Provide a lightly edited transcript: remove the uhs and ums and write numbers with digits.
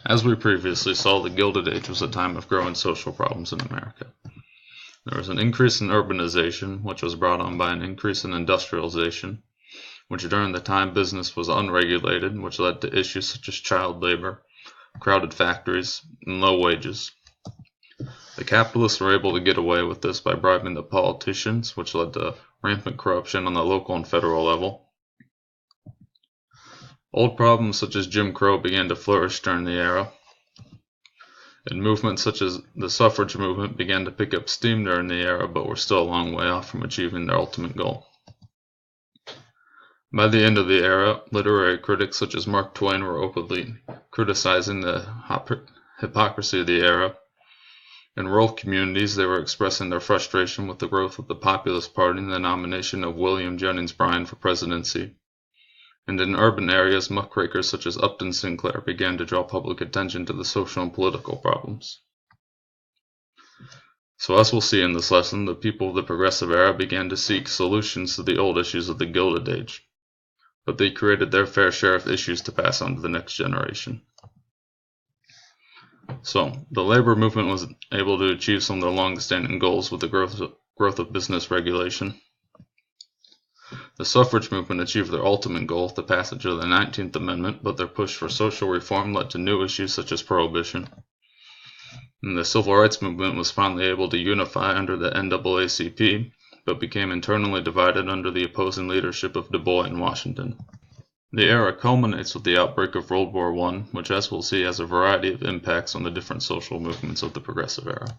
As we previously saw, the Gilded Age was a time of growing social problems in America. There was an increase in urbanization, which was brought on by an increase in industrialization, which during the time business was unregulated, which led to issues such as child labor, crowded factories, and low wages. The capitalists were able to get away with this by bribing the politicians, which led to rampant corruption on the local and federal level. Old problems such as Jim Crow began to flourish during the era, and movements such as the suffrage movement began to pick up steam during the era, but were still a long way off from achieving their ultimate goal. By the end of the era, literary critics such as Mark Twain were openly criticizing the hypocrisy of the era. In rural communities, they were expressing their frustration with the growth of the Populist Party and the nomination of William Jennings Bryan for presidency. And in urban areas, muckrakers such as Upton Sinclair began to draw public attention to the social and political problems. So as we'll see in this lesson, the people of the Progressive Era began to seek solutions to the old issues of the Gilded Age, but they created their fair share of issues to pass on to the next generation. So, the labor movement was able to achieve some of their long-standing goals with the growth of business regulation. The suffrage movement achieved their ultimate goal, the passage of the 19th Amendment, but their push for social reform led to new issues such as prohibition. And the civil rights movement was finally able to unify under the NAACP, but became internally divided under the opposing leadership of Du Bois and Washington. The era culminates with the outbreak of World War I, which, as we'll see, has a variety of impacts on the different social movements of the Progressive Era.